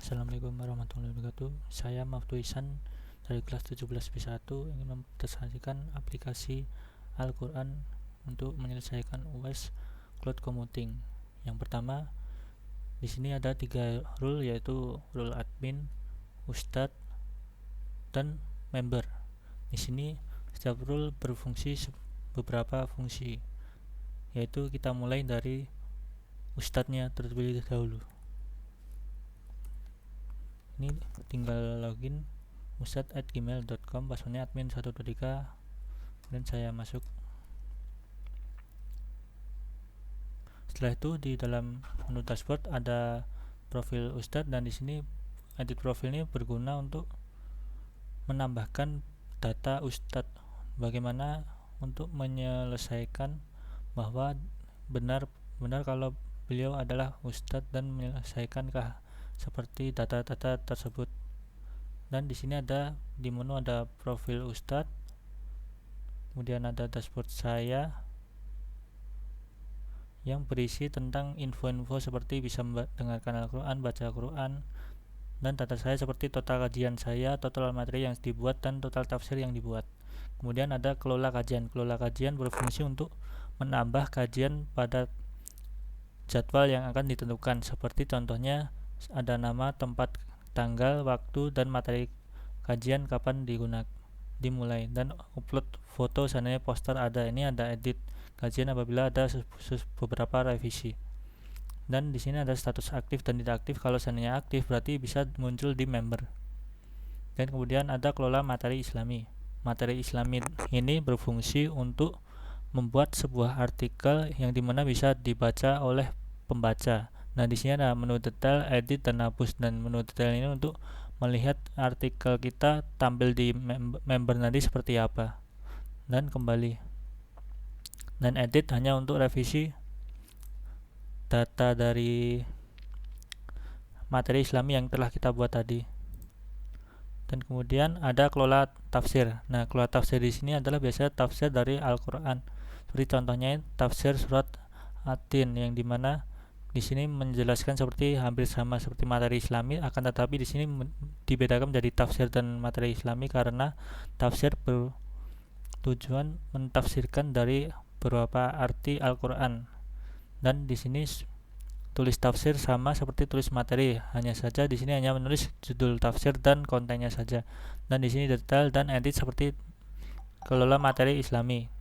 Assalamualaikum warahmatullahi wabarakatuh. Saya Maftu Ihsan dari kelas 17B1 ingin mempresentasikan aplikasi Al-Quran untuk menyelesaikan UAS Cloud Computing. Yang pertama, di sini ada 3 rule, yaitu rule admin, ustadz, dan member. Di sini setiap rule berfungsi beberapa fungsi, yaitu kita mulai dari ustadznya terlebih dahulu. Ini tinggal login ustad@gmail.com, passwordnya admin 123, kemudian saya masuk. Setelah itu di dalam menu dashboard ada profil ustadz, dan di sini edit profil ini berguna untuk menambahkan data ustadz. Bagaimana untuk menyelesaikan bahwa benar kalau beliau adalah ustadz dan menyelesaikan seperti data-data tersebut. Dan di sini di menu ada profil ustadz, kemudian ada dashboard saya yang berisi tentang info-info seperti bisa mendengarkan Al-Quran, baca Al-Quran, dan data saya seperti total kajian saya, total materi yang dibuat, dan total tafsir yang dibuat. Kemudian ada kelola kajian. Kelola kajian berfungsi untuk menambah kajian pada jadwal yang akan ditentukan, seperti contohnya ada nama, tempat, tanggal, waktu, dan materi kajian kapan dimulai, dan upload foto seandainya poster ada. Ini ada edit kajian apabila ada beberapa revisi. Dan di sini ada status aktif dan tidak aktif. Kalau seandainya aktif berarti bisa muncul di member. Dan kemudian ada kelola materi Islami. Materi Islami ini berfungsi untuk membuat sebuah artikel yang dimana bisa dibaca oleh pembaca. Nah, di sini ada menu detail, edit, dan hapus. Dan menu detail ini untuk melihat artikel kita tampil di member nanti seperti apa. Dan kembali. Dan edit hanya untuk revisi data dari materi Islami yang telah kita buat tadi. Dan kemudian ada kelola tafsir. Nah, kelola tafsir di sini adalah biasanya tafsir dari Al-Quran. Seperti contohnya tafsir surat At-Tin, yang dimana di sini menjelaskan seperti hampir sama seperti materi Islami, akan tetapi di sini dibedakan menjadi tafsir dan materi Islami karena tafsir bertujuan mentafsirkan dari beberapa arti Al-Quran, dan di sini tulis tafsir sama seperti tulis materi, hanya saja di sini hanya menulis judul tafsir dan kontennya saja. Dan di sini detail dan edit seperti kelola materi Islami.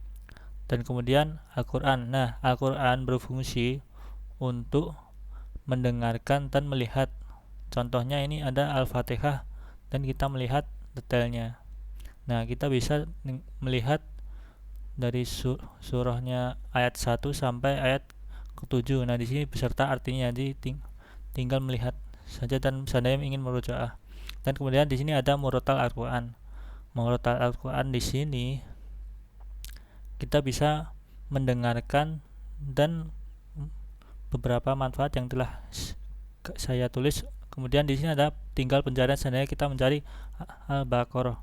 Dan kemudian Al-Quran. Nah, Al-Quran berfungsi untuk mendengarkan dan melihat. Contohnya ini ada Al-Fatihah dan kita melihat detailnya. Nah, kita bisa melihat dari surahnya ayat 1 sampai ayat ke-7. Nah, di sini beserta artinya, jadi tinggal melihat saja dan seandainya ingin merujaah. Dan kemudian di sini ada murotal Al-Quran. Murotal Al-Quran di sini kita bisa mendengarkan dan beberapa manfaat yang telah saya tulis. Kemudian di sini ada tinggal pencarian seandainya kita mencari Al-Baqarah.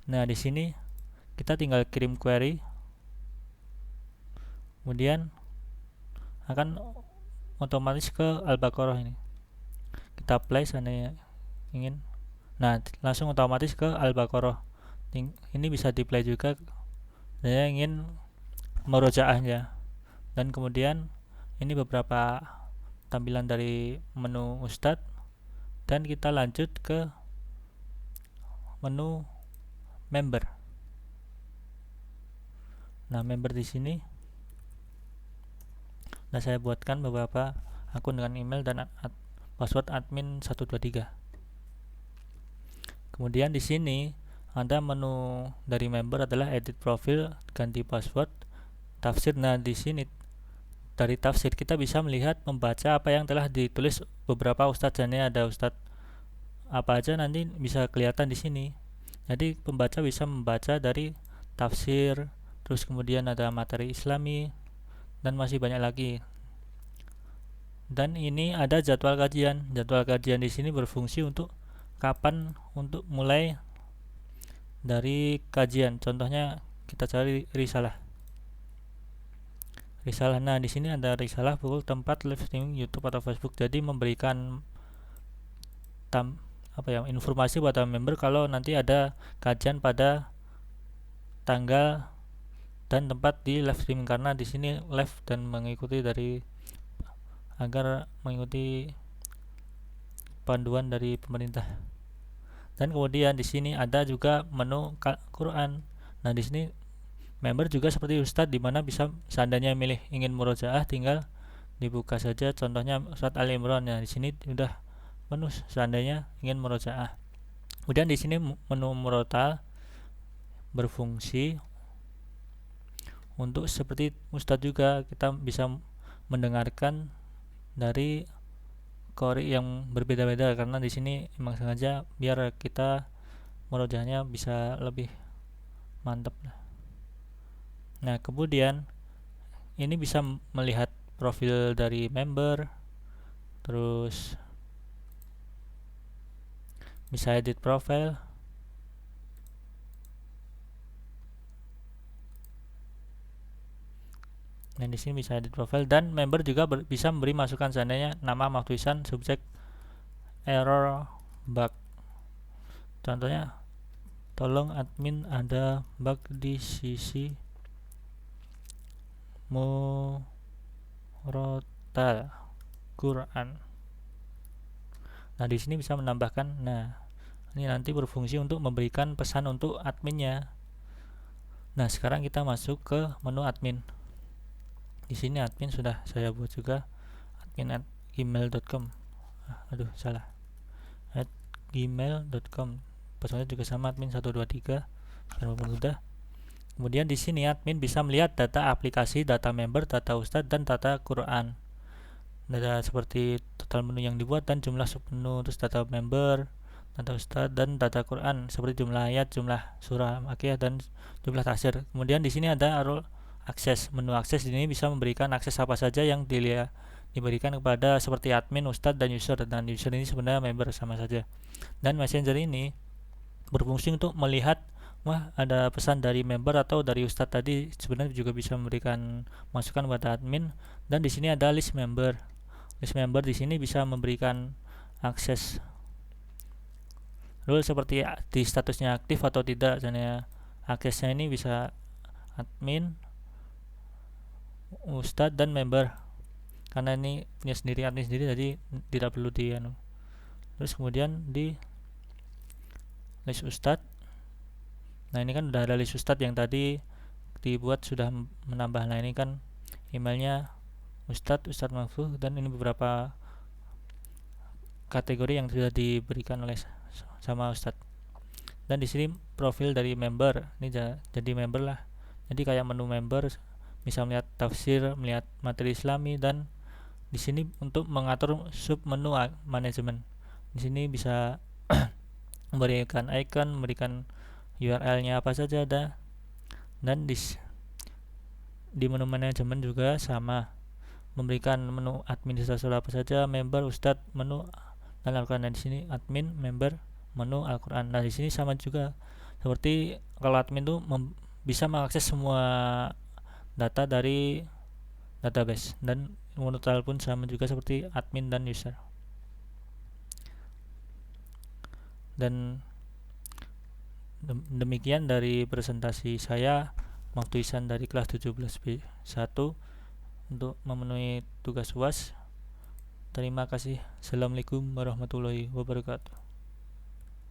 Nah, di sini kita tinggal kirim query, kemudian akan otomatis ke Al-Baqarah ini. Kita play seandainya ingin. Nah, langsung otomatis ke Al-Baqarah. Ini bisa di play juga saya ingin merojaahnya. Dan kemudian ini beberapa tampilan dari menu Ustadz, dan kita lanjut ke menu member. Nah, member di sini saya buatkan beberapa akun dengan email dan password admin 123. Kemudian di sini ada menu dari member adalah edit profil, ganti password, tafsir. Nah, di sini dari tafsir kita bisa melihat membaca apa yang telah ditulis beberapa ustadz. Jadi ada ustadz apa aja nanti bisa kelihatan di sini. Jadi pembaca bisa membaca dari tafsir, terus kemudian ada materi Islami, dan masih banyak lagi. Dan ini ada jadwal kajian. Jadwal kajian di sini berfungsi untuk kapan untuk mulai dari kajian. Contohnya kita cari risalah risalah. Nah, di sini ada risalah pukul tempat live streaming YouTube atau Facebook. Jadi memberikan informasi buat member kalau nanti ada kajian pada tanggal dan tempat di live streaming, karena di sini live dan mengikuti panduan dari pemerintah. Dan kemudian di sini ada juga menu Quran. Nah, di sini member juga seperti Ustadz, dimana bisa seandainya milih ingin murojaah tinggal dibuka saja, contohnya surat Ali Imran. Nah, di sini udah menu seandainya ingin murojaah. Kemudian di sini menu murotal berfungsi untuk seperti Ustadz juga, kita bisa mendengarkan dari qori yang berbeda-beda, karena di sini memang sengaja biar kita murojaahnya bisa lebih mantap. Nah, kemudian ini bisa melihat profil dari member, terus bisa edit profile. Nah, di sini bisa edit profile, dan member juga bisa memberi masukan seandainya nama, tulisan, subjek, error, bug. Contohnya, tolong admin ada bug di sisi murotal Quran. Nah, di sini bisa menambahkan. Nah, ini nanti berfungsi untuk memberikan pesan untuk adminnya. Nah, sekarang kita masuk ke menu admin. Di sini admin sudah saya buat juga, admin@gmail.com. Salah. @gmail.com. Passwordnya juga sama, admin123. Biar mudah. Kemudian di sini admin bisa melihat data aplikasi, data member, data ustadz, dan data Quran. Data seperti total menu yang dibuat dan jumlah submenu, terus data member, data ustadz, dan data Quran seperti jumlah ayat, jumlah surah makiyah, dan jumlah tafsir. Kemudian di sini ada role akses. Menu akses ini bisa memberikan akses apa saja yang diberikan kepada seperti admin, ustadz, dan user. Dan user ini sebenarnya member sama saja. Dan messenger ini berfungsi untuk melihat ada pesan dari member atau dari ustadz tadi, sebenarnya juga bisa memberikan masukan kepada admin. Dan di sini ada list member. List member di sini bisa memberikan akses rule seperti di statusnya aktif atau tidak. Misalnya aksesnya ini bisa admin, ustadz, dan member, karena ini punya sendiri, admin sendiri, jadi tidak perlu Terus kemudian di list ustadz. Nah, ini kan udah ada list ustadz yang tadi dibuat, sudah menambah. Nah, ini kan emailnya Ustadz Mahfuz, dan ini beberapa kategori yang sudah diberikan oleh sama Ustadz. Dan di sini profil dari member, ini jadi member lah. Jadi kayak menu member, bisa melihat tafsir, melihat materi Islami, dan di sini untuk mengatur sub menu manajemen. Di sini bisa memberikan icon, memberikan URL-nya apa saja ada. Dan di menu manajemen juga sama, memberikan menu administrator apa saja, member, ustadz, menu, dan Al-Quran. Dan di sini admin, member, menu Al-Quran. Nah, di sini sama juga seperti kalau admin tuh bisa mengakses semua data dari database, dan total pun sama juga seperti admin dan user. Dan demikian dari presentasi saya, tulisan dari kelas 17B1 untuk memenuhi tugas UAS. Terima kasih. Assalamualaikum warahmatullahi wabarakatuh.